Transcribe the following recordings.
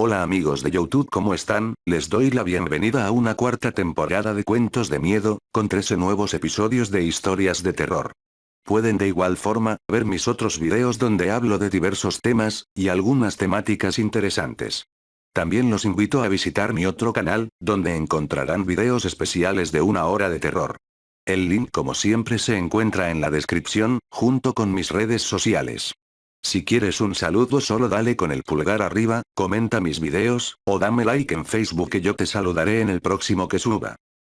Hola amigos de YouTube, ¿cómo están? Les doy la bienvenida a una cuarta temporada de Cuentos de Miedo, con 13 nuevos episodios de historias de terror. Pueden de igual forma, ver mis otros videos donde hablo de diversos temas, y algunas temáticas interesantes. También los invito a visitar mi otro canal, donde encontrarán videos especiales de 1 hora de terror. El link como siempre se encuentra en la descripción, junto con mis redes sociales. Si quieres un saludo solo dale con el pulgar arriba, comenta mis videos, o dame like en Facebook que yo te saludaré en el próximo que suba.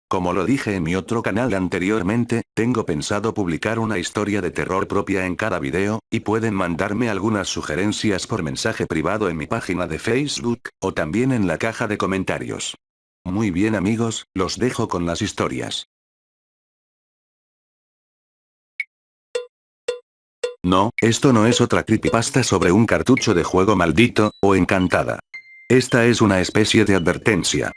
Como lo dije en mi otro canal anteriormente, tengo pensado publicar una historia de terror propia en cada video, y pueden mandarme algunas sugerencias por mensaje privado en mi página de Facebook, o también en la caja de comentarios. Muy bien amigos, los dejo con las historias. No, esto no es otra creepypasta sobre un cartucho de juego maldito, o encantada. Esta es una especie de advertencia.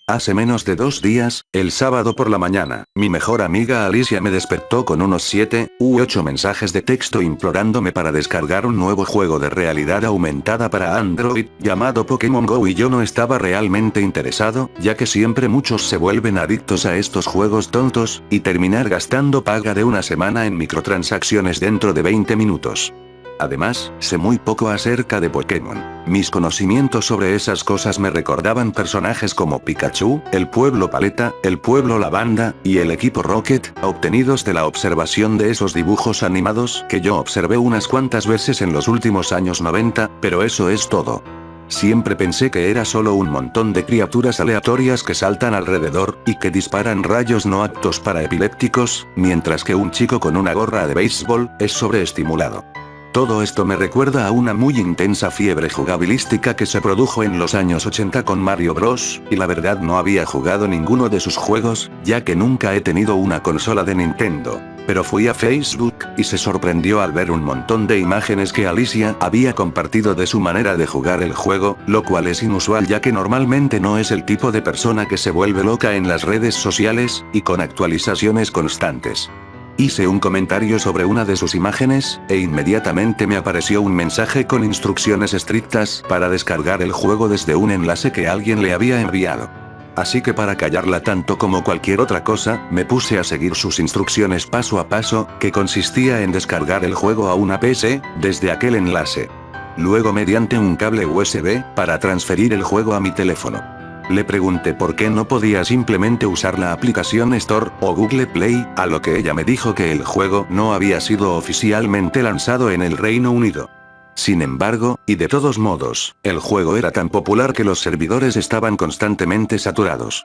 Hace menos de 2 días, el sábado por la mañana, mi mejor amiga Alicia me despertó con unos 7 u 8 mensajes de texto implorándome para descargar un nuevo juego de realidad aumentada para Android, llamado Pokémon Go, y yo no estaba realmente interesado, ya que siempre muchos se vuelven adictos a estos juegos tontos, y terminar gastando paga de una semana en microtransacciones dentro de 20 minutos. Además, sé muy poco acerca de Pokémon. Mis conocimientos sobre esas cosas me recordaban personajes como Pikachu, el pueblo Paleta, el pueblo Lavanda, y el equipo Rocket, obtenidos de la observación de esos dibujos animados que yo observé unas cuantas veces en los últimos años 90, pero eso es todo. Siempre pensé que era solo un montón de criaturas aleatorias que saltan alrededor, y que disparan rayos no aptos para epilépticos, mientras que un chico con una gorra de béisbol es sobreestimulado. Todo esto me recuerda a una muy intensa fiebre jugabilística que se produjo en los años 80 con Mario Bros, y la verdad no había jugado ninguno de sus juegos, ya que nunca he tenido una consola de Nintendo. Pero fui a Facebook, y se sorprendió al ver un montón de imágenes que Alicia había compartido de su manera de jugar el juego, lo cual es inusual ya que normalmente no es el tipo de persona que se vuelve loca en las redes sociales, y con actualizaciones constantes. Hice un comentario sobre una de sus imágenes, e inmediatamente me apareció un mensaje con instrucciones estrictas para descargar el juego desde un enlace que alguien le había enviado. Así que para callarla tanto como cualquier otra cosa, me puse a seguir sus instrucciones paso a paso, que consistía en descargar el juego a una PC, desde aquel enlace. Luego mediante un cable USB, para transferir el juego a mi teléfono. Le pregunté por qué no podía simplemente usar la aplicación Store, o Google Play, a lo que ella me dijo que el juego no había sido oficialmente lanzado en el Reino Unido. Sin embargo, y de todos modos, el juego era tan popular que los servidores estaban constantemente saturados.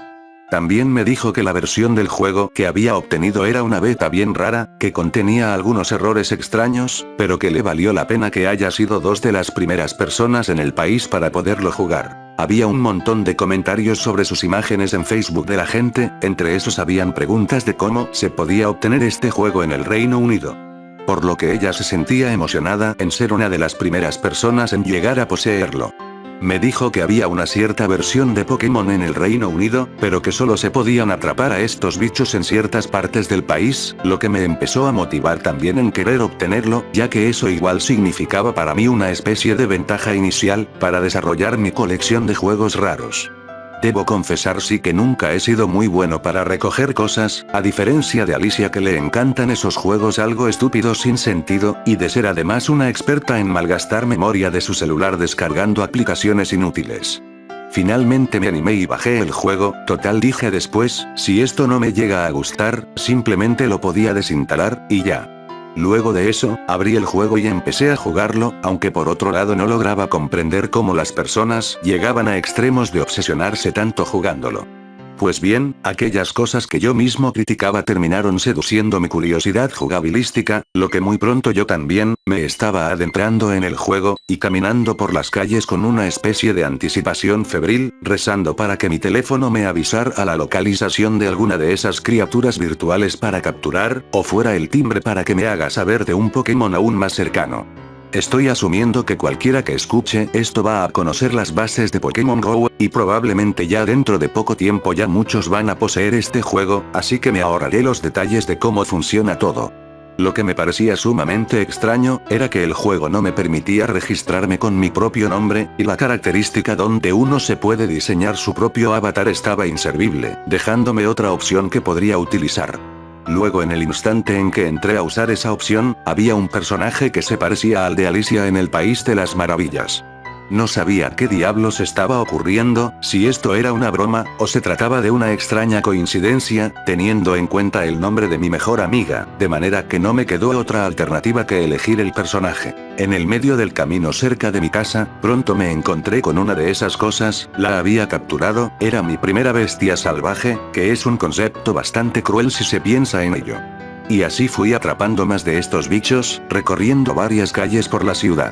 También me dijo que la versión del juego que había obtenido era una beta bien rara, que contenía algunos errores extraños, pero que le valió la pena que haya sido 2 de las primeras personas en el país para poderlo jugar. Había un montón de comentarios sobre sus imágenes en Facebook de la gente, entre esos habían preguntas de cómo se podía obtener este juego en el Reino Unido. Por lo que ella se sentía emocionada en ser una de las primeras personas en llegar a poseerlo. Me dijo que había una cierta versión de Pokémon en el Reino Unido, pero que solo se podían atrapar a estos bichos en ciertas partes del país, lo que me empezó a motivar también en querer obtenerlo, ya que eso igual significaba para mí una especie de ventaja inicial, para desarrollar mi colección de juegos raros. Debo confesar sí que nunca he sido muy bueno para recoger cosas, a diferencia de Alicia que le encantan esos juegos algo estúpidos sin sentido, y de ser además una experta en malgastar memoria de su celular descargando aplicaciones inútiles. Finalmente me animé y bajé el juego, total dije después, si esto no me llega a gustar, simplemente lo podía desinstalar, y ya. Luego de eso, abrí el juego y empecé a jugarlo, aunque por otro lado no lograba comprender cómo las personas llegaban a extremos de obsesionarse tanto jugándolo. Pues bien, aquellas cosas que yo mismo criticaba terminaron seduciendo mi curiosidad jugabilística, lo que muy pronto yo también, me estaba adentrando en el juego, y caminando por las calles con una especie de anticipación febril, rezando para que mi teléfono me avisara a la localización de alguna de esas criaturas virtuales para capturar, o fuera el timbre para que me haga saber de un Pokémon aún más cercano. Estoy asumiendo que cualquiera que escuche esto va a conocer las bases de Pokémon Go, y probablemente ya dentro de poco tiempo ya muchos van a poseer este juego, así que me ahorraré los detalles de cómo funciona todo. Lo que me parecía sumamente extraño, era que el juego no me permitía registrarme con mi propio nombre, y la característica donde uno se puede diseñar su propio avatar estaba inservible, dejándome otra opción que podría utilizar. Luego en el instante en que entré a usar esa opción, había un personaje que se parecía al de Alicia en el País de las Maravillas. No sabía qué diablos estaba ocurriendo, si esto era una broma, o se trataba de una extraña coincidencia, teniendo en cuenta el nombre de mi mejor amiga, de manera que no me quedó otra alternativa que elegir el personaje. En el medio del camino cerca de mi casa, pronto me encontré con una de esas cosas, la había capturado, era mi primera bestia salvaje, que es un concepto bastante cruel si se piensa en ello. Y así fui atrapando más de estos bichos, recorriendo varias calles por la ciudad.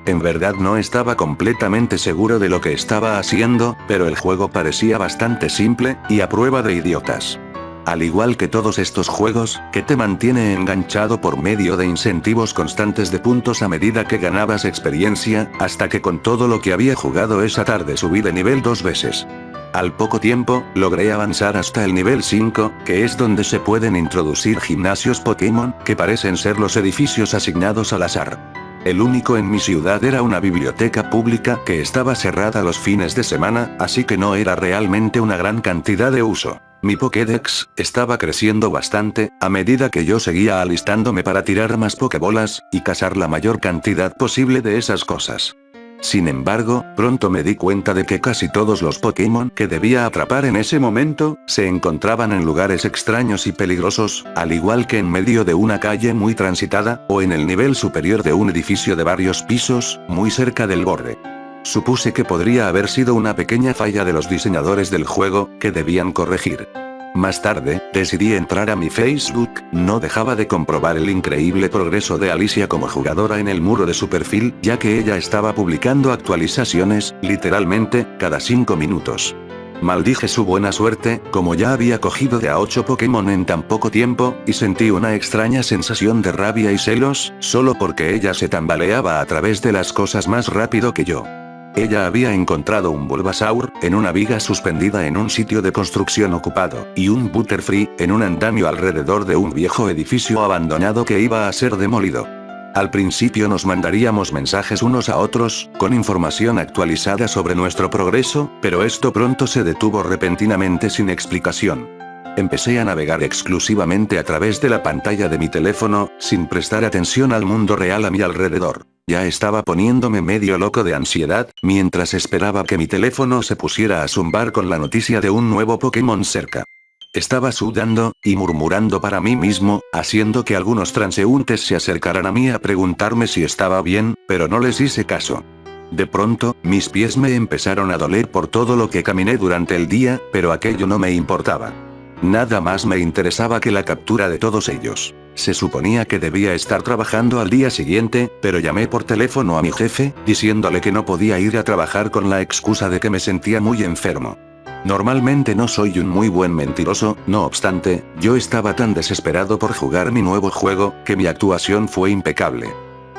En verdad no estaba completamente seguro de lo que estaba haciendo, pero el juego parecía bastante simple, y a prueba de idiotas. Al igual que todos estos juegos, que te mantiene enganchado por medio de incentivos constantes de puntos a medida que ganabas experiencia, hasta que con todo lo que había jugado esa tarde subí de nivel 2 veces. Al poco tiempo, logré avanzar hasta el nivel 5, que es donde se pueden introducir gimnasios Pokémon, que parecen ser los edificios asignados al azar. El único en mi ciudad era una biblioteca pública que estaba cerrada los fines de semana, así que no era realmente una gran cantidad de uso. Mi Pokédex estaba creciendo bastante, a medida que yo seguía alistándome para tirar más Pokébolas, y cazar la mayor cantidad posible de esas cosas. Sin embargo, pronto me di cuenta de que casi todos los Pokémon que debía atrapar en ese momento, se encontraban en lugares extraños y peligrosos, al igual que en medio de una calle muy transitada, o en el nivel superior de un edificio de varios pisos, muy cerca del borde. Supuse que podría haber sido una pequeña falla de los diseñadores del juego, que debían corregir. Más tarde, decidí entrar a mi Facebook, no dejaba de comprobar el increíble progreso de Alicia como jugadora en el muro de su perfil, ya que ella estaba publicando actualizaciones, literalmente, cada 5 minutos. Maldije su buena suerte, como ya había cogido de a 8 Pokémon en tan poco tiempo, y sentí una extraña sensación de rabia y celos, solo porque ella se tambaleaba a través de las cosas más rápido que yo. Ella había encontrado un Bulbasaur, en una viga suspendida en un sitio de construcción ocupado, y un Butterfree, en un andamio alrededor de un viejo edificio abandonado que iba a ser demolido. Al principio nos mandaríamos mensajes unos a otros, con información actualizada sobre nuestro progreso, pero esto pronto se detuvo repentinamente sin explicación. Empecé a navegar exclusivamente a través de la pantalla de mi teléfono, sin prestar atención al mundo real a mi alrededor. Ya estaba poniéndome medio loco de ansiedad, mientras esperaba que mi teléfono se pusiera a zumbar con la noticia de un nuevo Pokémon cerca. Estaba sudando, y murmurando para mí mismo, haciendo que algunos transeúntes se acercaran a mí a preguntarme si estaba bien, pero no les hice caso. De pronto, mis pies me empezaron a doler por todo lo que caminé durante el día, pero aquello no me importaba. Nada más me interesaba que la captura de todos ellos. Se suponía que debía estar trabajando al día siguiente, pero llamé por teléfono a mi jefe, diciéndole que no podía ir a trabajar con la excusa de que me sentía muy enfermo. Normalmente no soy un muy buen mentiroso, no obstante, yo estaba tan desesperado por jugar mi nuevo juego, que mi actuación fue impecable.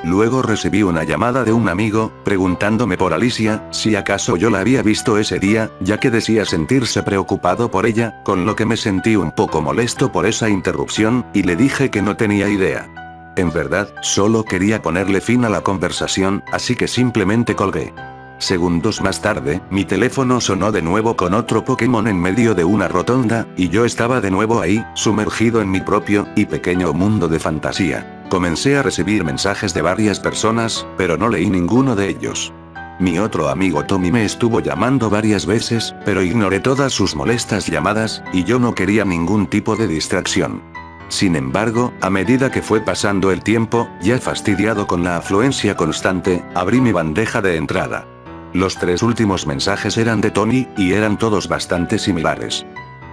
Luego recibí una llamada de un amigo, preguntándome por Alicia, si acaso yo la había visto ese día, ya que decía sentirse preocupado por ella, con lo que me sentí un poco molesto por esa interrupción, y le dije que no tenía idea. En verdad, solo quería ponerle fin a la conversación, así que simplemente colgué. Segundos más tarde, mi teléfono sonó de nuevo con otro Pokémon en medio de una rotonda, y yo estaba de nuevo ahí, sumergido en mi propio y pequeño mundo de fantasía. Comencé a recibir mensajes de varias personas, pero no leí ninguno de ellos. Mi otro amigo Tommy me estuvo llamando varias veces, pero ignoré todas sus molestas llamadas, y yo no quería ningún tipo de distracción. Sin embargo, a medida que fue pasando el tiempo, ya fastidiado con la afluencia constante, abrí mi bandeja de entrada. Los 3 últimos mensajes eran de Tony, y eran todos bastante similares.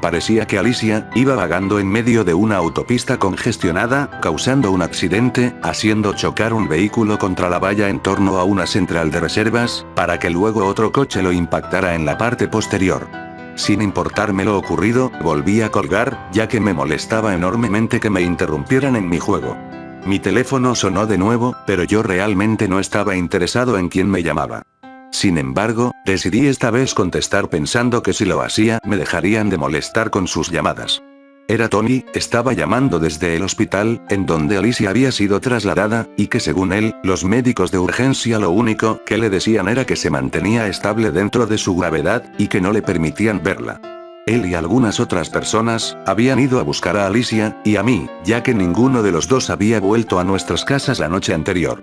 Parecía que Alicia iba vagando en medio de una autopista congestionada, causando un accidente, haciendo chocar un vehículo contra la valla en torno a una central de reservas, para que luego otro coche lo impactara en la parte posterior. Sin importarme lo ocurrido, volví a colgar, ya que me molestaba enormemente que me interrumpieran en mi juego. Mi teléfono sonó de nuevo, pero yo realmente no estaba interesado en quién me llamaba. Sin embargo, decidí esta vez contestar pensando que si lo hacía me dejarían de molestar con sus llamadas. Era Tony, estaba llamando desde el hospital, en donde Alicia había sido trasladada, y que según él, los médicos de urgencia lo único que le decían era que se mantenía estable dentro de su gravedad, y que no le permitían verla. Él y algunas otras personas, habían ido a buscar a Alicia, y a mí, ya que ninguno de los dos había vuelto a nuestras casas la noche anterior.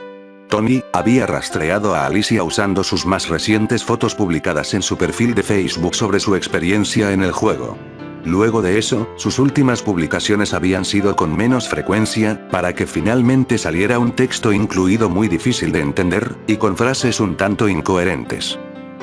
Tony, había rastreado a Alicia usando sus más recientes fotos publicadas en su perfil de Facebook sobre su experiencia en el juego. Luego de eso, sus últimas publicaciones habían sido con menos frecuencia, para que finalmente saliera un texto incluido muy difícil de entender, y con frases un tanto incoherentes.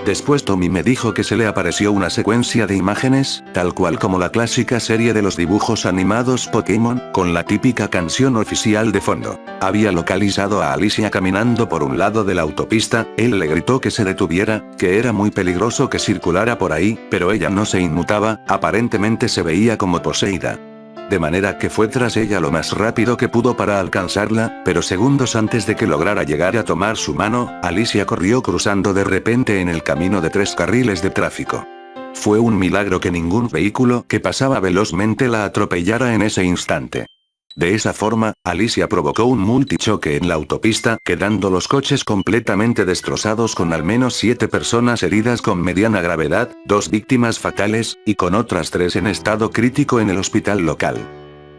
Después Tommy me dijo que se le apareció una secuencia de imágenes, tal cual como la clásica serie de los dibujos animados Pokémon, con la típica canción oficial de fondo. Había localizado a Alicia caminando por un lado de la autopista, él le gritó que se detuviera, que era muy peligroso que circulara por ahí, pero ella no se inmutaba, aparentemente se veía como poseída. De manera que fue tras ella lo más rápido que pudo para alcanzarla, pero segundos antes de que lograra llegar a tomar su mano, Alicia corrió cruzando de repente en el camino de 3 carriles de tráfico. Fue un milagro que ningún vehículo que pasaba velozmente la atropellara en ese instante. De esa forma, Alicia provocó un multichoque en la autopista, quedando los coches completamente destrozados con al menos 7 personas heridas con mediana gravedad, 2 víctimas fatales, y con otras 3 en estado crítico en el hospital local.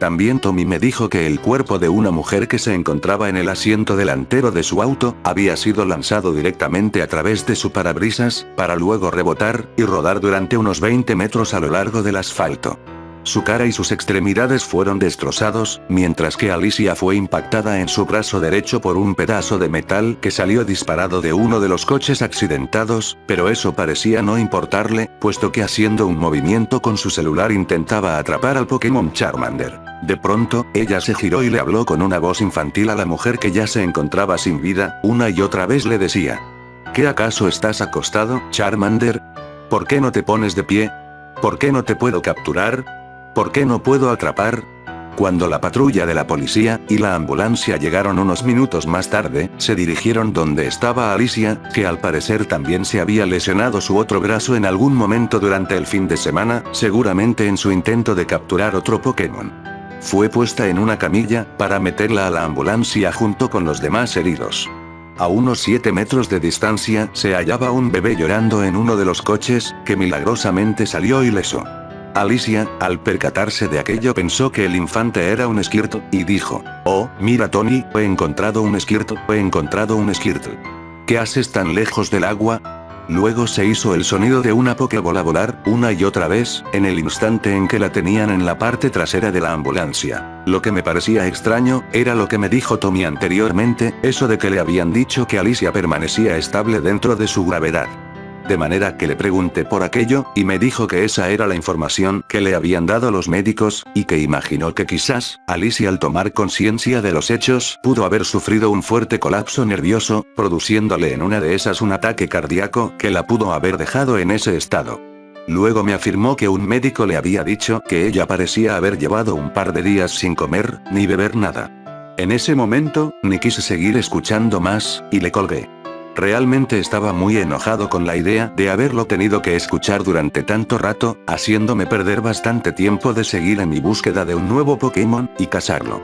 También Tommy me dijo que el cuerpo de una mujer que se encontraba en el asiento delantero de su auto, había sido lanzado directamente a través de su parabrisas, para luego rebotar, y rodar durante unos 20 metros a lo largo del asfalto. Su cara y sus extremidades fueron destrozados, mientras que Alicia fue impactada en su brazo derecho por un pedazo de metal que salió disparado de uno de los coches accidentados, pero eso parecía no importarle, puesto que haciendo un movimiento con su celular intentaba atrapar al Pokémon Charmander. De pronto, ella se giró y le habló con una voz infantil a la mujer que ya se encontraba sin vida, una y otra vez le decía: ¿Qué acaso estás acostado, Charmander? ¿Por qué no te pones de pie? ¿Por qué no te puedo capturar? ¿Por qué no puedo atrapar? Cuando la patrulla de la policía y la ambulancia llegaron unos minutos más tarde, se dirigieron donde estaba Alicia, que al parecer también se había lesionado su otro brazo en algún momento durante el fin de semana, seguramente en su intento de capturar otro Pokémon. Fue puesta en una camilla, para meterla a la ambulancia junto con los demás heridos. A unos 7 metros de distancia, se hallaba un bebé llorando en uno de los coches, que milagrosamente salió ileso. Alicia, al percatarse de aquello, pensó que el infante era un Squirtle, y dijo: «Oh, mira Tony, he encontrado un Squirtle, he encontrado un Squirtle. ¿Qué haces tan lejos del agua?». Luego se hizo el sonido de una Pokébola volar, una y otra vez, en el instante en que la tenían en la parte trasera de la ambulancia. Lo que me parecía extraño, era lo que me dijo Tommy anteriormente, eso de que le habían dicho que Alicia permanecía estable dentro de su gravedad. De manera que le pregunté por aquello, y me dijo que esa era la información que le habían dado los médicos, y que imaginó que quizás, Alicia al tomar conciencia de los hechos, pudo haber sufrido un fuerte colapso nervioso, produciéndole en una de esas un ataque cardíaco, que la pudo haber dejado en ese estado. Luego me afirmó que un médico le había dicho que ella parecía haber llevado un par de días sin comer, ni beber nada. En ese momento, ni quise seguir escuchando más, y le colgué. Realmente estaba muy enojado con la idea de haberlo tenido que escuchar durante tanto rato, haciéndome perder bastante tiempo de seguir en mi búsqueda de un nuevo Pokémon, y cazarlo.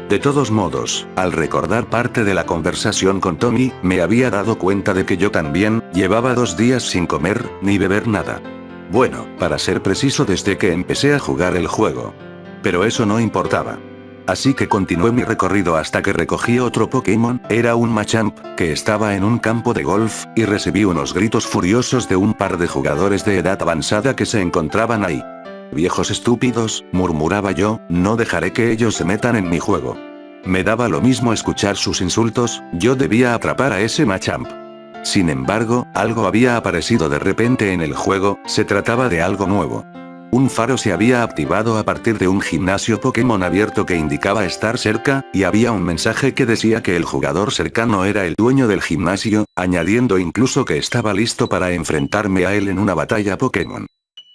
De todos modos, al recordar parte de la conversación con Tommy, me había dado cuenta de que yo también, llevaba 2 días sin comer, ni beber nada. Bueno, para ser preciso, desde que empecé a jugar el juego. Pero eso no importaba. Así que continué mi recorrido hasta que recogí otro Pokémon, era un Machamp, que estaba en un campo de golf, y recibí unos gritos furiosos de un par de jugadores de edad avanzada que se encontraban ahí. «Viejos estúpidos», murmuraba yo, «no dejaré que ellos se metan en mi juego». Me daba lo mismo escuchar sus insultos, yo debía atrapar a ese Machamp. Sin embargo, algo había aparecido de repente en el juego, se trataba de algo nuevo. Un faro se había activado a partir de un gimnasio Pokémon abierto que indicaba estar cerca, y había un mensaje que decía que el jugador cercano era el dueño del gimnasio, añadiendo incluso que estaba listo para enfrentarme a él en una batalla Pokémon.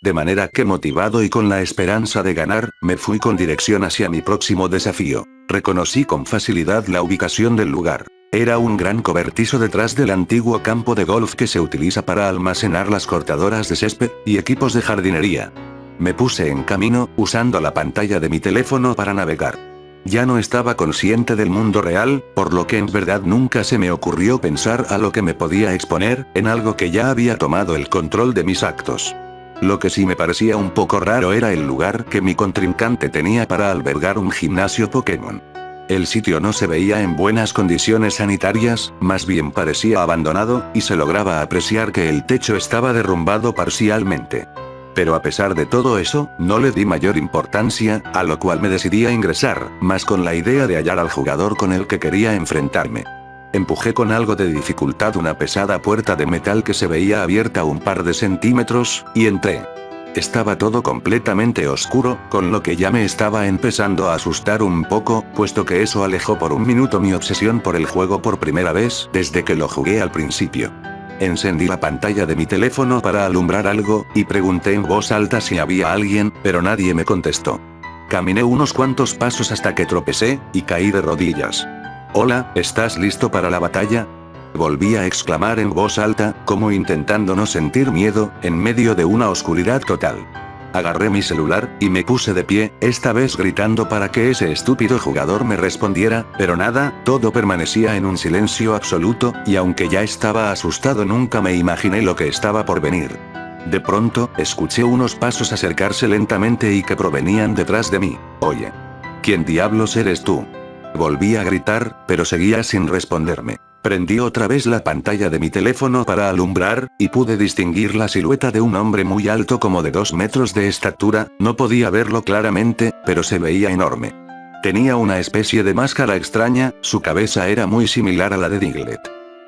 De manera que, motivado y con la esperanza de ganar, me fui con dirección hacia mi próximo desafío. Reconocí con facilidad la ubicación del lugar. Era un gran cobertizo detrás del antiguo campo de golf que se utiliza para almacenar las cortadoras de césped y equipos de jardinería. Me puse en camino, usando la pantalla de mi teléfono para navegar. Ya no estaba consciente del mundo real, por lo que en verdad nunca se me ocurrió pensar a lo que me podía exponer, en algo que ya había tomado el control de mis actos. Lo que sí me parecía un poco raro era el lugar que mi contrincante tenía para albergar un gimnasio Pokémon. El sitio no se veía en buenas condiciones sanitarias, más bien parecía abandonado, y se lograba apreciar que el techo estaba derrumbado parcialmente. Pero a pesar de todo eso, no le di mayor importancia, a lo cual me decidí a ingresar, más con la idea de hallar al jugador con el que quería enfrentarme. Empujé con algo de dificultad una pesada puerta de metal que se veía abierta un par de centímetros, y entré. Estaba todo completamente oscuro, con lo que ya me estaba empezando a asustar un poco, puesto que eso alejó por un minuto mi obsesión por el juego por primera vez desde que lo jugué al principio. Encendí la pantalla de mi teléfono para alumbrar algo, y pregunté en voz alta si había alguien, pero nadie me contestó. Caminé unos cuantos pasos hasta que tropecé, y caí de rodillas. «Hola, ¿estás listo para la batalla?», volví a exclamar en voz alta, como intentando no sentir miedo, en medio de una oscuridad total. Agarré mi celular, y me puse de pie, esta vez gritando para que ese estúpido jugador me respondiera, pero nada, todo permanecía en un silencio absoluto, y aunque ya estaba asustado nunca me imaginé lo que estaba por venir. De pronto, escuché unos pasos acercarse lentamente y que provenían detrás de mí. «Oye. ¿Quién diablos eres tú?», volví a gritar, pero seguía sin responderme. Prendí otra vez la pantalla de mi teléfono para alumbrar, y pude distinguir la silueta de un hombre muy alto como de 2 metros de estatura, no podía verlo claramente, pero se veía enorme. Tenía una especie de máscara extraña, su cabeza era muy similar a la de Diglett.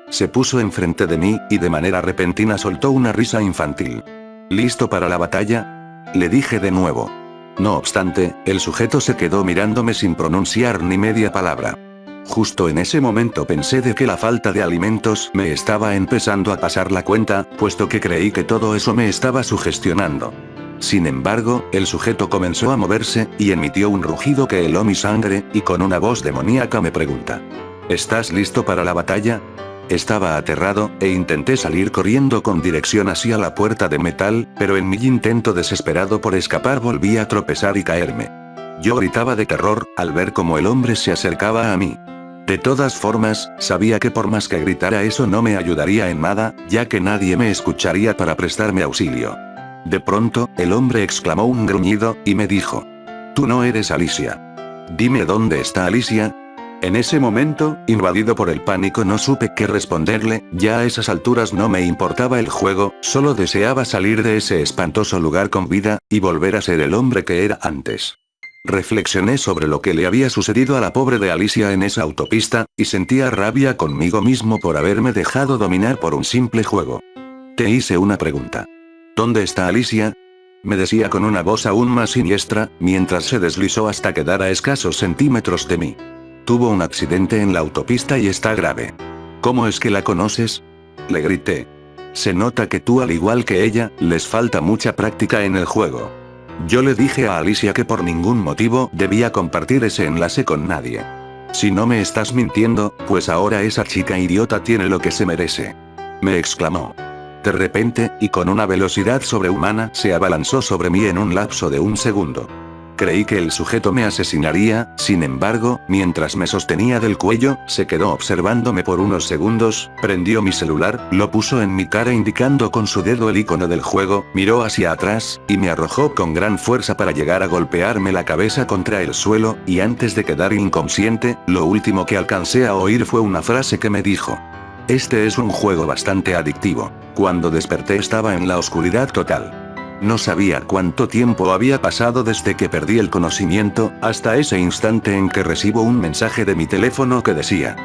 Se puso enfrente de mí, y de manera repentina soltó una risa infantil. «¿Listo para la batalla?», le dije de nuevo. No obstante, el sujeto se quedó mirándome sin pronunciar ni media palabra. Justo en ese momento pensé de que la falta de alimentos me estaba empezando a pasar la cuenta, puesto que creí que todo eso me estaba sugestionando. Sin embargo, el sujeto comenzó a moverse, y emitió un rugido que heló mi sangre, y con una voz demoníaca me pregunta: «¿Estás listo para la batalla?». Estaba aterrado, e intenté salir corriendo con dirección hacia la puerta de metal, pero en mi intento desesperado por escapar volví a tropezar y caerme. Yo gritaba de terror, al ver cómo el hombre se acercaba a mí. De todas formas, sabía que por más que gritara eso no me ayudaría en nada, ya que nadie me escucharía para prestarme auxilio. De pronto, el hombre exclamó un gruñido, y me dijo: «Tú no eres Alicia. Dime dónde está Alicia». En ese momento, invadido por el pánico, no supe qué responderle, ya a esas alturas no me importaba el juego, solo deseaba salir de ese espantoso lugar con vida, y volver a ser el hombre que era antes. Reflexioné sobre lo que le había sucedido a la pobre de Alicia en esa autopista, y sentía rabia conmigo mismo por haberme dejado dominar por un simple juego. Te hice una pregunta. «¿Dónde está Alicia?», me decía con una voz aún más siniestra, mientras se deslizó hasta quedar a escasos centímetros de mí. «Tuvo un accidente en la autopista y está grave». «¿Cómo es que la conoces?», le grité. «Se nota que tú, al igual que ella, les falta mucha práctica en el juego». Yo le dije a Alicia que por ningún motivo debía compartir ese enlace con nadie. «Si no me estás mintiendo, pues ahora esa chica idiota tiene lo que se merece», me exclamó. De repente, y con una velocidad sobrehumana, se abalanzó sobre mí en un lapso de un segundo. Creí que el sujeto me asesinaría, sin embargo, mientras me sostenía del cuello, se quedó observándome por unos segundos, prendió mi celular, lo puso en mi cara indicando con su dedo el icono del juego, miró hacia atrás, y me arrojó con gran fuerza para llegar a golpearme la cabeza contra el suelo, y antes de quedar inconsciente, lo último que alcancé a oír fue una frase que me dijo: «Este es un juego bastante adictivo». Cuando desperté estaba en la oscuridad total. No sabía cuánto tiempo había pasado desde que perdí el conocimiento, hasta ese instante en que recibo un mensaje de mi teléfono que decía: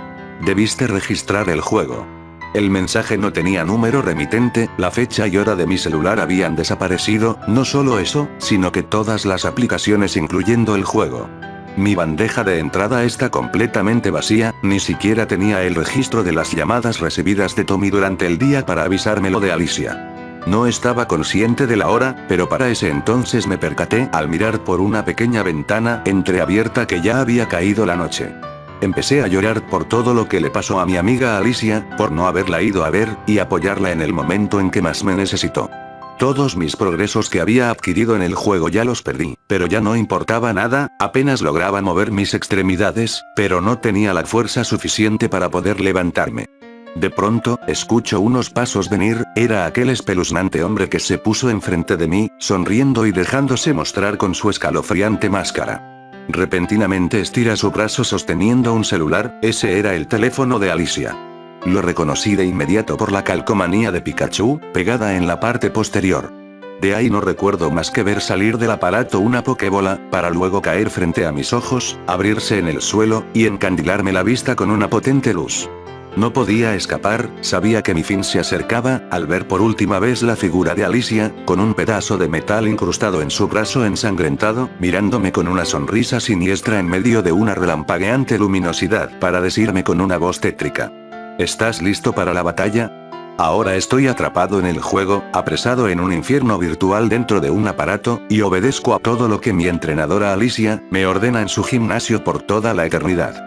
«Debiste registrar el juego». El mensaje no tenía número remitente, la fecha y hora de mi celular habían desaparecido, no solo eso, sino que todas las aplicaciones incluyendo el juego. Mi bandeja de entrada está completamente vacía, ni siquiera tenía el registro de las llamadas recibidas de Tommy durante el día para avisármelo de Alicia. No estaba consciente de la hora, pero para ese entonces me percaté al mirar por una pequeña ventana entreabierta que ya había caído la noche. Empecé a llorar por todo lo que le pasó a mi amiga Alicia, por no haberla ido a ver, y apoyarla en el momento en que más me necesitó. Todos mis progresos que había adquirido en el juego ya los perdí, pero ya no importaba nada, apenas lograba mover mis extremidades, pero no tenía la fuerza suficiente para poder levantarme. De pronto, escucho unos pasos venir, era aquel espeluznante hombre que se puso enfrente de mí, sonriendo y dejándose mostrar con su escalofriante máscara. Repentinamente estira su brazo sosteniendo un celular, ese era el teléfono de Alicia. Lo reconocí de inmediato por la calcomanía de Pikachu, pegada en la parte posterior. De ahí no recuerdo más que ver salir del aparato una Pokébola, para luego caer frente a mis ojos, abrirse en el suelo, y encandilarme la vista con una potente luz. No podía escapar, sabía que mi fin se acercaba, al ver por última vez la figura de Alicia, con un pedazo de metal incrustado en su brazo ensangrentado, mirándome con una sonrisa siniestra en medio de una relampagueante luminosidad, para decirme con una voz tétrica: ¿estás listo para la batalla? Ahora estoy atrapado en el juego, apresado en un infierno virtual dentro de un aparato, y obedezco a todo lo que mi entrenadora Alicia me ordena en su gimnasio por toda la eternidad.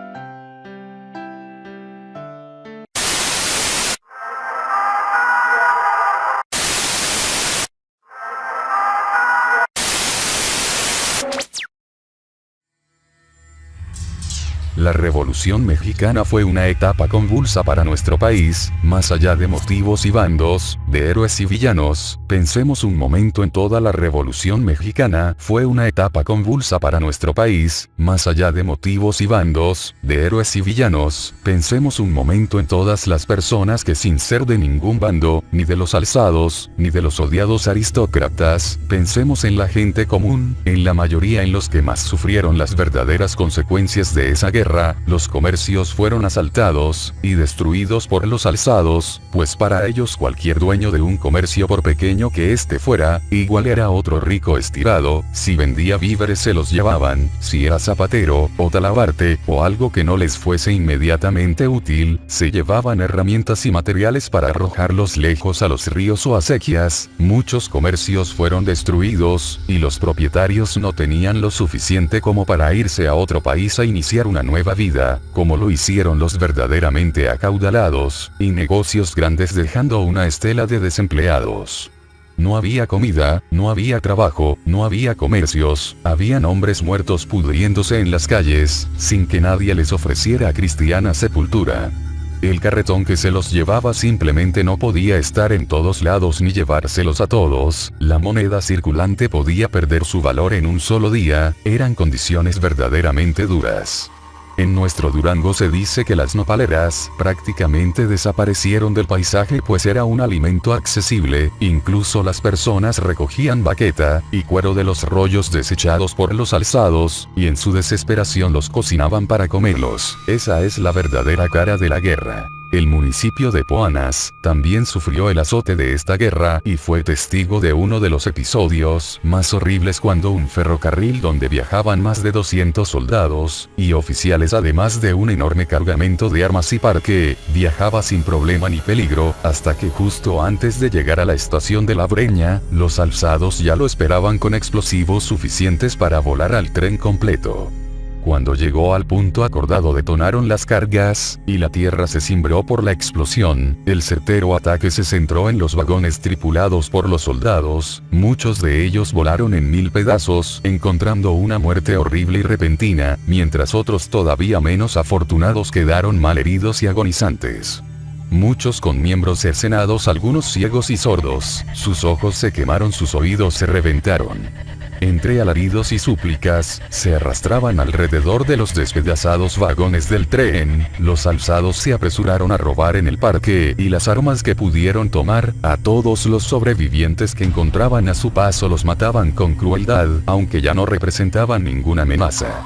La Revolución Mexicana fue una etapa convulsa para nuestro país, más allá de motivos y bandos, de héroes y villanos. Pensemos un momento en toda la Revolución Mexicana, fue una etapa convulsa para nuestro país, más allá de motivos y bandos, de héroes y villanos. Pensemos un momento en todas las personas que sin ser de ningún bando, ni de los alzados, ni de los odiados aristócratas, pensemos en la gente común, en la mayoría en los que más sufrieron las verdaderas consecuencias de esa guerra. Los comercios fueron asaltados y destruidos por los alzados, pues para ellos cualquier dueño de un comercio, por pequeño que éste fuera, igual era otro rico estirado. Si vendía víveres se los llevaban, si era zapatero, o talabarte, o algo que no les fuese inmediatamente útil, se llevaban herramientas y materiales para arrojarlos lejos a los ríos o acequias. Muchos comercios fueron destruidos, y los propietarios no tenían lo suficiente como para irse a otro país a iniciar una nueva vida, como lo hicieron los verdaderamente acaudalados, y negocios grandes dejando una estela de desempleados. No había comida, no había trabajo, no había comercios, habían hombres muertos pudriéndose en las calles, sin que nadie les ofreciera cristiana sepultura. El carretón que se los llevaba simplemente no podía estar en todos lados ni llevárselos a todos, la moneda circulante podía perder su valor en un solo día, eran condiciones verdaderamente duras. En nuestro Durango se dice que las nopaleras prácticamente desaparecieron del paisaje, pues era un alimento accesible, incluso las personas recogían baqueta y cuero de los rollos desechados por los alzados, y en su desesperación los cocinaban para comerlos. Esa es la verdadera cara de la guerra. El municipio de Poanas también sufrió el azote de esta guerra y fue testigo de uno de los episodios más horribles, cuando un ferrocarril donde viajaban más de 200 soldados y oficiales, además de un enorme cargamento de armas y parque, viajaba sin problema ni peligro, hasta que justo antes de llegar a la estación de La Breña, los alzados ya lo esperaban con explosivos suficientes para volar al tren completo. Cuando llegó al punto acordado detonaron las cargas, y la tierra se cimbró por la explosión. El certero ataque se centró en los vagones tripulados por los soldados, muchos de ellos volaron en 1000 pedazos, encontrando una muerte horrible y repentina, mientras otros todavía menos afortunados quedaron malheridos y agonizantes. Muchos con miembros cercenados, algunos ciegos y sordos, sus ojos se quemaron, sus oídos se reventaron. Entre alaridos y súplicas, se arrastraban alrededor de los despedazados vagones del tren. Los alzados se apresuraron a robar en el parque y las armas que pudieron tomar. A todos los sobrevivientes que encontraban a su paso los mataban con crueldad, aunque ya no representaban ninguna amenaza.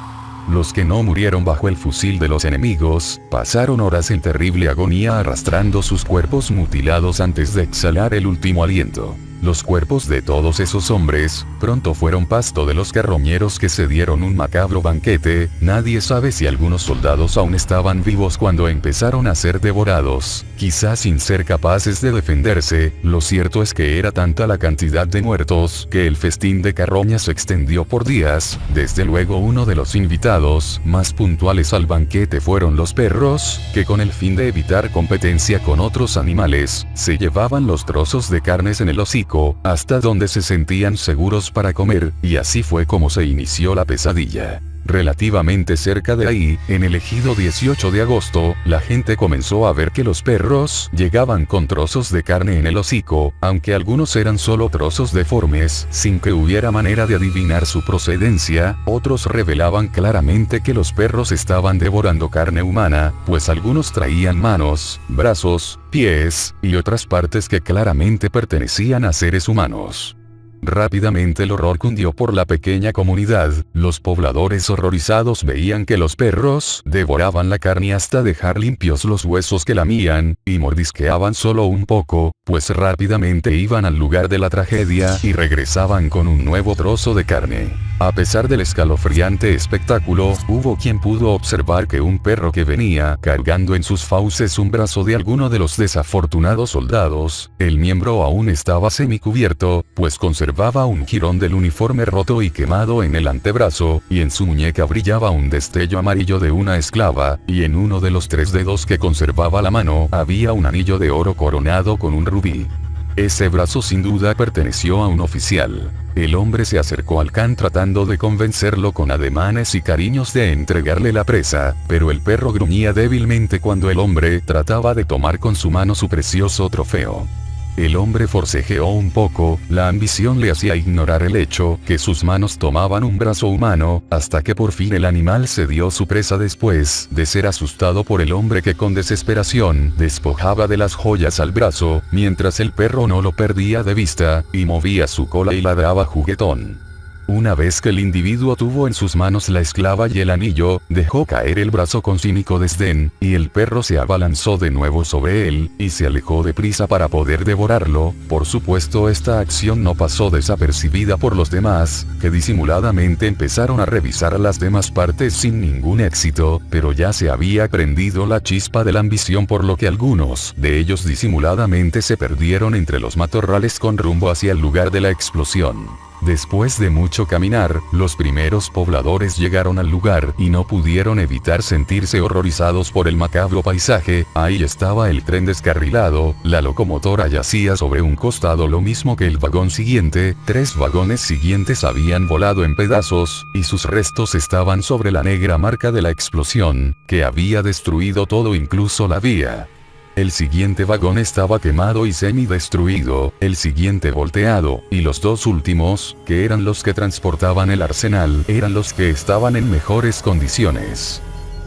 Los que no murieron bajo el fusil de los enemigos, pasaron horas en terrible agonía arrastrando sus cuerpos mutilados antes de exhalar el último aliento. Los cuerpos de todos esos hombres, pronto fueron pasto de los carroñeros, que se dieron un macabro banquete. Nadie sabe si algunos soldados aún estaban vivos cuando empezaron a ser devorados, quizás sin ser capaces de defenderse. Lo cierto es que era tanta la cantidad de muertos, que el festín de carroña se extendió por días. Desde luego uno de los invitados más puntuales al banquete fueron los perros, que con el fin de evitar competencia con otros animales, se llevaban los trozos de carnes en el hocico. hocico, hasta donde se sentían seguros para comer, y así fue como se inició la pesadilla. Relativamente cerca de ahí, en el ejido 18 de agosto, la gente comenzó a ver que los perros llegaban con trozos de carne en el hocico, aunque algunos eran solo trozos deformes, sin que hubiera manera de adivinar su procedencia, otros revelaban claramente que los perros estaban devorando carne humana, pues algunos traían manos, brazos, pies, y otras partes que claramente pertenecían a seres humanos. Rápidamente el horror cundió por la pequeña comunidad, los pobladores horrorizados veían que los perros devoraban la carne hasta dejar limpios los huesos que lamían, y mordisqueaban solo un poco, pues rápidamente iban al lugar de la tragedia y regresaban con un nuevo trozo de carne. A pesar del escalofriante espectáculo, hubo quien pudo observar que un perro que venía cargando en sus fauces un brazo de alguno de los desafortunados soldados, el miembro aún estaba semicubierto, pues conservaba un jirón del uniforme roto y quemado en el antebrazo, y en su muñeca brillaba un destello amarillo de una esclava, y en uno de los 3 dedos que conservaba la mano había un anillo de oro coronado con un rubí. Ese brazo sin duda perteneció a un oficial. El hombre se acercó al can tratando de convencerlo con ademanes y cariños de entregarle la presa, pero el perro gruñía débilmente cuando el hombre trataba de tomar con su mano su precioso trofeo. El hombre forcejeó un poco, la ambición le hacía ignorar el hecho que sus manos tomaban un brazo humano, hasta que por fin el animal cedió su presa después de ser asustado por el hombre que con desesperación despojaba de las joyas al brazo, mientras el perro no lo perdía de vista, y movía su cola y ladraba juguetón. Una vez que el individuo tuvo en sus manos la esclava y el anillo, dejó caer el brazo con cínico desdén, y el perro se abalanzó de nuevo sobre él, y se alejó deprisa para poder devorarlo. Por supuesto, esta acción no pasó desapercibida por los demás, que disimuladamente empezaron a revisar las demás partes sin ningún éxito, pero ya se había prendido la chispa de la ambición, por lo que algunos de ellos disimuladamente se perdieron entre los matorrales con rumbo hacia el lugar de la explosión. Después de mucho caminar, los primeros pobladores llegaron al lugar y no pudieron evitar sentirse horrorizados por el macabro paisaje. Ahí estaba el tren descarrilado, la locomotora yacía sobre un costado lo mismo que el vagón siguiente, 3 vagones siguientes habían volado en pedazos, y sus restos estaban sobre la negra marca de la explosión, que había destruido todo, incluso la vía. El siguiente vagón estaba quemado y semi-destruido, el siguiente volteado, y los 2 últimos, que eran los que transportaban el arsenal, eran los que estaban en mejores condiciones.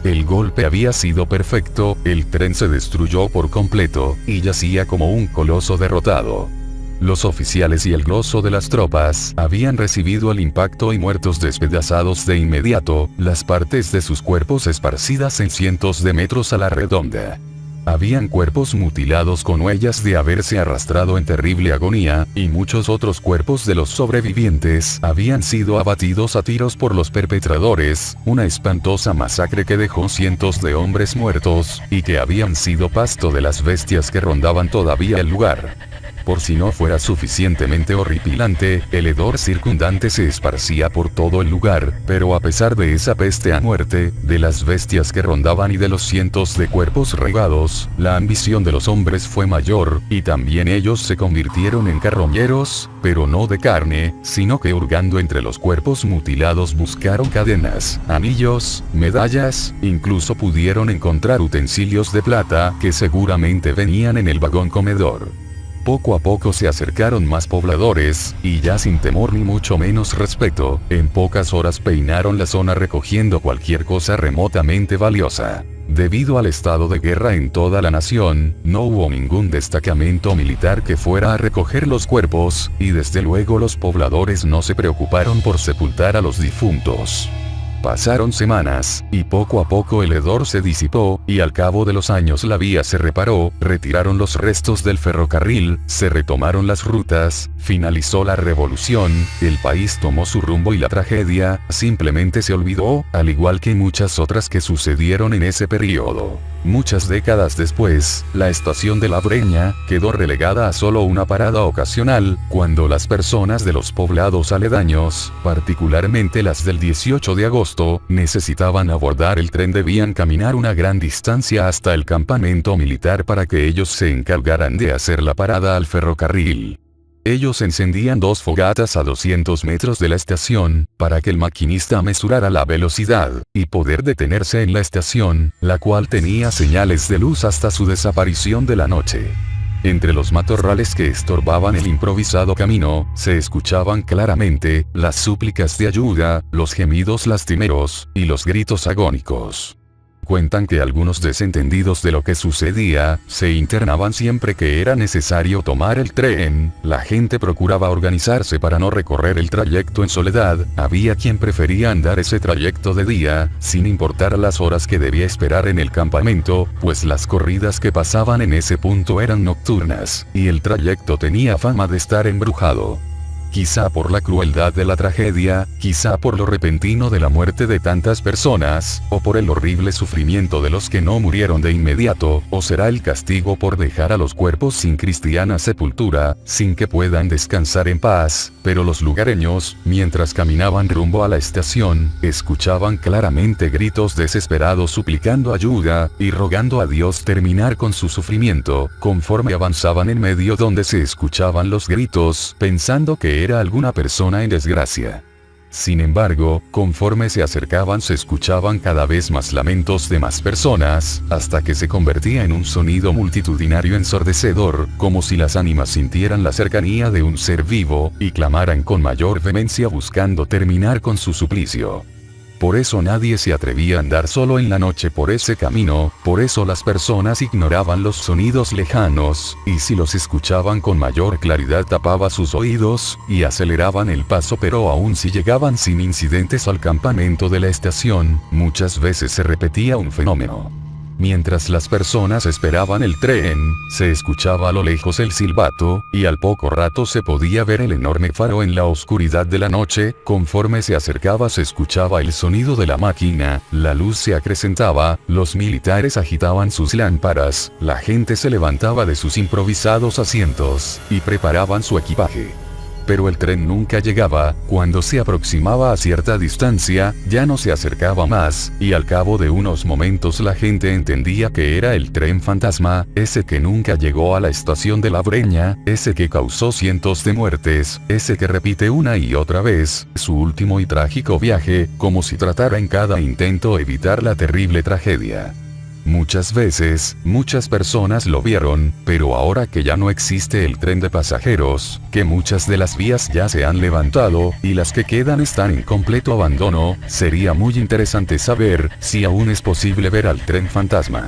El golpe había sido perfecto, el tren se destruyó por completo, y yacía como un coloso derrotado. Los oficiales y el grosso de las tropas habían recibido el impacto y muertos despedazados de inmediato, las partes de sus cuerpos esparcidas en cientos de metros a la redonda. Habían cuerpos mutilados con huellas de haberse arrastrado en terrible agonía, y muchos otros cuerpos de los sobrevivientes habían sido abatidos a tiros por los perpetradores, una espantosa masacre que dejó cientos de hombres muertos, y que habían sido pasto de las bestias que rondaban todavía el lugar. Por si no fuera suficientemente horripilante, el hedor circundante se esparcía por todo el lugar, pero a pesar de esa peste a muerte, de las bestias que rondaban y de los cientos de cuerpos regados, la ambición de los hombres fue mayor, y también ellos se convirtieron en carroñeros, pero no de carne, sino que hurgando entre los cuerpos mutilados buscaron cadenas, anillos, medallas, incluso pudieron encontrar utensilios de plata que seguramente venían en el vagón comedor. Poco a poco se acercaron más pobladores, y ya sin temor ni mucho menos respeto, en pocas horas peinaron la zona recogiendo cualquier cosa remotamente valiosa. Debido al estado de guerra en toda la nación, no hubo ningún destacamento militar que fuera a recoger los cuerpos, y desde luego los pobladores no se preocuparon por sepultar a los difuntos. Pasaron semanas, y poco a poco el hedor se disipó, y al cabo de los años la vía se reparó, retiraron los restos del ferrocarril, se retomaron las rutas, finalizó la revolución, el país tomó su rumbo y la tragedia simplemente se olvidó, al igual que muchas otras que sucedieron en ese periodo. Muchas décadas después, la estación de La Breña quedó relegada a solo una parada ocasional, cuando las personas de los poblados aledaños, particularmente las del 18 de agosto, necesitaban abordar el tren, debían caminar una gran distancia hasta el campamento militar para que ellos se encargaran de hacer la parada al ferrocarril. Ellos encendían 2 fogatas a 200 metros de la estación, para que el maquinista mesurara la velocidad, y poder detenerse en la estación, la cual tenía señales de luz hasta su desaparición de la noche. Entre los matorrales que estorbaban el improvisado camino, se escuchaban claramente las súplicas de ayuda, los gemidos lastimeros, y los gritos agónicos. Cuentan que algunos desentendidos de lo que sucedía, se internaban siempre que era necesario tomar el tren. La gente procuraba organizarse para no recorrer el trayecto en soledad, había quien prefería andar ese trayecto de día, sin importar las horas que debía esperar en el campamento, pues las corridas que pasaban en ese punto eran nocturnas, y el trayecto tenía fama de estar embrujado. Quizá por la crueldad de la tragedia, quizá por lo repentino de la muerte de tantas personas, o por el horrible sufrimiento de los que no murieron de inmediato, o será el castigo por dejar a los cuerpos sin cristiana sepultura, sin que puedan descansar en paz, pero los lugareños, mientras caminaban rumbo a la estación, escuchaban claramente gritos desesperados suplicando ayuda, y rogando a Dios terminar con su sufrimiento. Conforme avanzaban en medio donde se escuchaban los gritos, pensando que era alguna persona en desgracia. Sin embargo, conforme se acercaban se escuchaban cada vez más lamentos de más personas, hasta que se convertía en un sonido multitudinario ensordecedor, como si las ánimas sintieran la cercanía de un ser vivo, y clamaran con mayor vehemencia buscando terminar con su suplicio. Por eso nadie se atrevía a andar solo en la noche por ese camino, por eso las personas ignoraban los sonidos lejanos, y si los escuchaban con mayor claridad tapaba sus oídos, y aceleraban el paso, pero aun si llegaban sin incidentes al campamento de la estación, muchas veces se repetía un fenómeno. Mientras las personas esperaban el tren, se escuchaba a lo lejos el silbato, y al poco rato se podía ver el enorme faro en la oscuridad de la noche. Conforme se acercaba se escuchaba el sonido de la máquina, la luz se acrecentaba, los militares agitaban sus lámparas, la gente se levantaba de sus improvisados asientos, y preparaban su equipaje. Pero el tren nunca llegaba. Cuando se aproximaba a cierta distancia, ya no se acercaba más, y al cabo de unos momentos la gente entendía que era el tren fantasma, ese que nunca llegó a la estación de La Breña, ese que causó cientos de muertes, ese que repite una y otra vez su último y trágico viaje, como si tratara en cada intento evitar la terrible tragedia. Muchas veces, muchas personas lo vieron, pero ahora que ya no existe el tren de pasajeros, que muchas de las vías ya se han levantado, y las que quedan están en completo abandono, sería muy interesante saber si aún es posible ver al tren fantasma.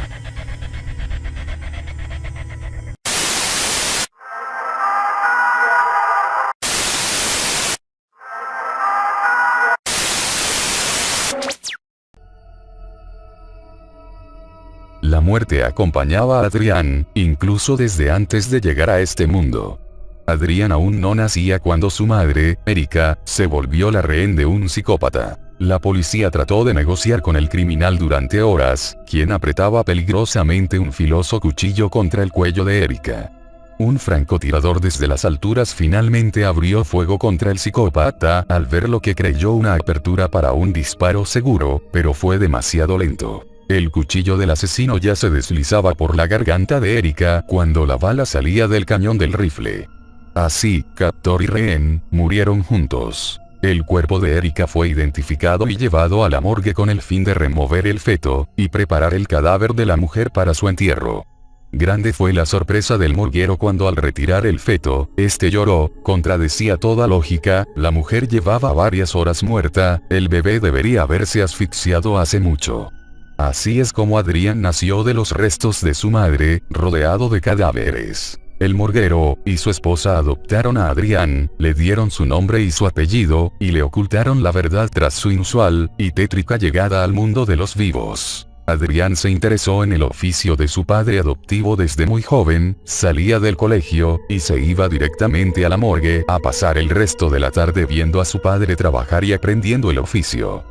La muerte acompañaba a Adrián, incluso desde antes de llegar a este mundo. Adrián aún no nacía cuando su madre, Erika, se volvió la rehén de un psicópata. La policía trató de negociar con el criminal durante horas, quien apretaba peligrosamente un filoso cuchillo contra el cuello de Erika. Un francotirador desde las alturas finalmente abrió fuego contra el psicópata al ver lo que creyó una apertura para un disparo seguro, pero fue demasiado lento. El cuchillo del asesino ya se deslizaba por la garganta de Erika cuando la bala salía del cañón del rifle. Así, captor y rehén murieron juntos. El cuerpo de Erika fue identificado y llevado a la morgue con el fin de remover el feto y preparar el cadáver de la mujer para su entierro. Grande fue la sorpresa del morguero cuando al retirar el feto, este lloró, contradecía toda lógica, la mujer llevaba varias horas muerta, el bebé debería haberse asfixiado hace mucho. Así es como Adrián nació de los restos de su madre, rodeado de cadáveres. El morguero y su esposa adoptaron a Adrián, le dieron su nombre y su apellido, y le ocultaron la verdad tras su inusual y tétrica llegada al mundo de los vivos. Adrián se interesó en el oficio de su padre adoptivo desde muy joven, salía del colegio, y se iba directamente a la morgue a pasar el resto de la tarde viendo a su padre trabajar y aprendiendo el oficio.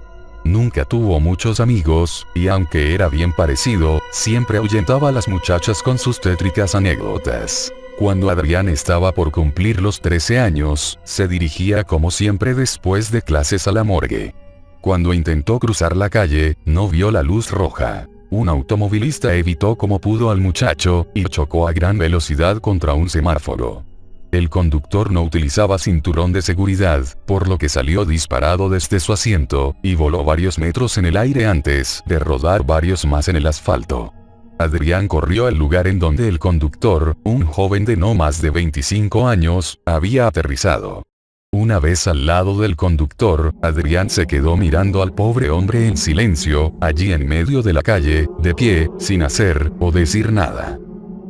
Nunca tuvo muchos amigos, y aunque era bien parecido, siempre ahuyentaba a las muchachas con sus tétricas anécdotas. Cuando Adrián estaba por cumplir los 13 años, se dirigía como siempre después de clases a la morgue. Cuando intentó cruzar la calle, no vio la luz roja. Un automovilista evitó como pudo al muchacho, y chocó a gran velocidad contra un semáforo. El conductor no utilizaba cinturón de seguridad, por lo que salió disparado desde su asiento, y voló varios metros en el aire antes de rodar varios más en el asfalto. Adrián corrió al lugar en donde el conductor, un joven de no más de 25 años, había aterrizado. Una vez al lado del conductor, Adrián se quedó mirando al pobre hombre en silencio, allí en medio de la calle, de pie, sin hacer o decir nada.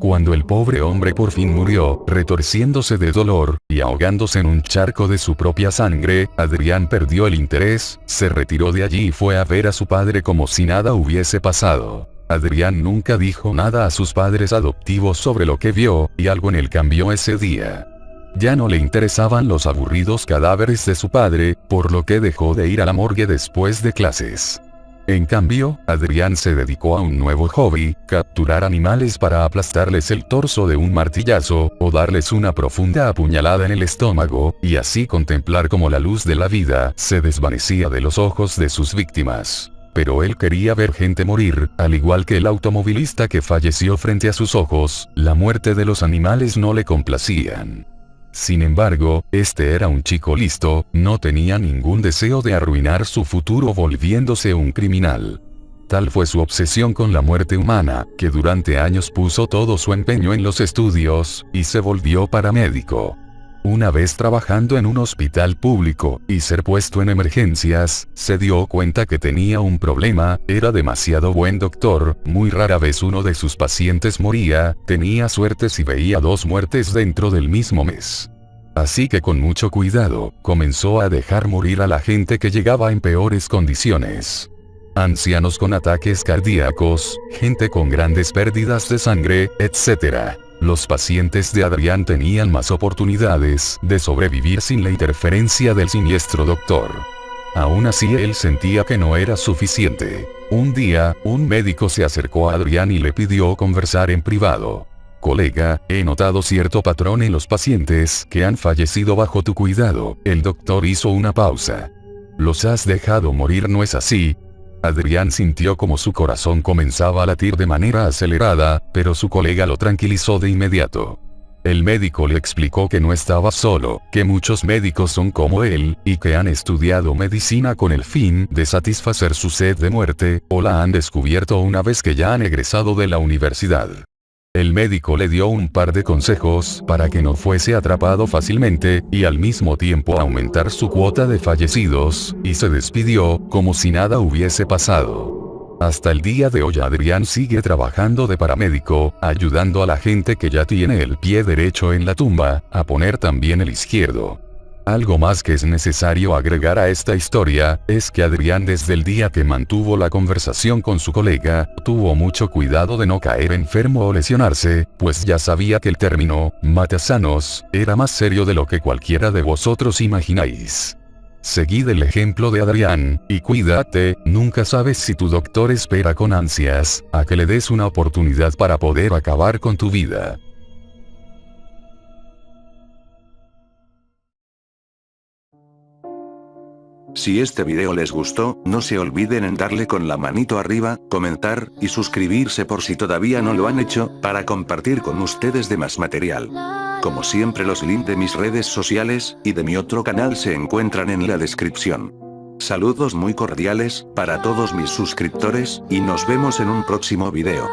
Cuando el pobre hombre por fin murió, retorciéndose de dolor, y ahogándose en un charco de su propia sangre, Adrián perdió el interés, se retiró de allí y fue a ver a su padre como si nada hubiese pasado. Adrián nunca dijo nada a sus padres adoptivos sobre lo que vio, y algo en él cambió ese día. Ya no le interesaban los aburridos cadáveres de su padre, por lo que dejó de ir a la morgue después de clases. En cambio, Adrián se dedicó a un nuevo hobby, capturar animales para aplastarles el torso de un martillazo, o darles una profunda apuñalada en el estómago, y así contemplar cómo la luz de la vida se desvanecía de los ojos de sus víctimas. Pero él quería ver gente morir, al igual que el automovilista que falleció frente a sus ojos, la muerte de los animales no le complacían. Sin embargo, este era un chico listo, no tenía ningún deseo de arruinar su futuro volviéndose un criminal. Tal fue su obsesión con la muerte humana, que durante años puso todo su empeño en los estudios, y se volvió paramédico. Una vez trabajando en un hospital público, y ser puesto en emergencias, se dio cuenta que tenía un problema, era demasiado buen doctor, muy rara vez uno de sus pacientes moría, tenía suerte si veía 2 muertes dentro del mismo mes. Así que con mucho cuidado, comenzó a dejar morir a la gente que llegaba en peores condiciones. Ancianos con ataques cardíacos, gente con grandes pérdidas de sangre, etc. Los pacientes de Adrián tenían más oportunidades de sobrevivir sin la interferencia del siniestro doctor. Aún así él sentía que no era suficiente. Un día, un médico se acercó a Adrián y le pidió conversar en privado. Colega, he notado cierto patrón en los pacientes que han fallecido bajo tu cuidado. El doctor hizo una pausa. ¿Los has dejado morir, no es así? Adrián sintió como su corazón comenzaba a latir de manera acelerada, pero su colega lo tranquilizó de inmediato. El médico le explicó que no estaba solo, que muchos médicos son como él, y que han estudiado medicina con el fin de satisfacer su sed de muerte, o la han descubierto una vez que ya han egresado de la universidad. El médico le dio un par de consejos para que no fuese atrapado fácilmente, y al mismo tiempo aumentar su cuota de fallecidos, y se despidió, como si nada hubiese pasado. Hasta el día de hoy Adrián sigue trabajando de paramédico, ayudando a la gente que ya tiene el pie derecho en la tumba, a poner también el izquierdo. Algo más que es necesario agregar a esta historia, es que Adrián desde el día que mantuvo la conversación con su colega, tuvo mucho cuidado de no caer enfermo o lesionarse, pues ya sabía que el término, matasanos, era más serio de lo que cualquiera de vosotros imagináis. Seguid el ejemplo de Adrián, y cuídate, nunca sabes si tu doctor espera con ansias, a que le des una oportunidad para poder acabar con tu vida. Si este video les gustó, no se olviden en darle con la manito arriba, comentar, y suscribirse por si todavía no lo han hecho, para compartir con ustedes demás material. Como siempre los links de mis redes sociales, y de mi otro canal se encuentran en la descripción. Saludos muy cordiales, para todos mis suscriptores, y nos vemos en un próximo video.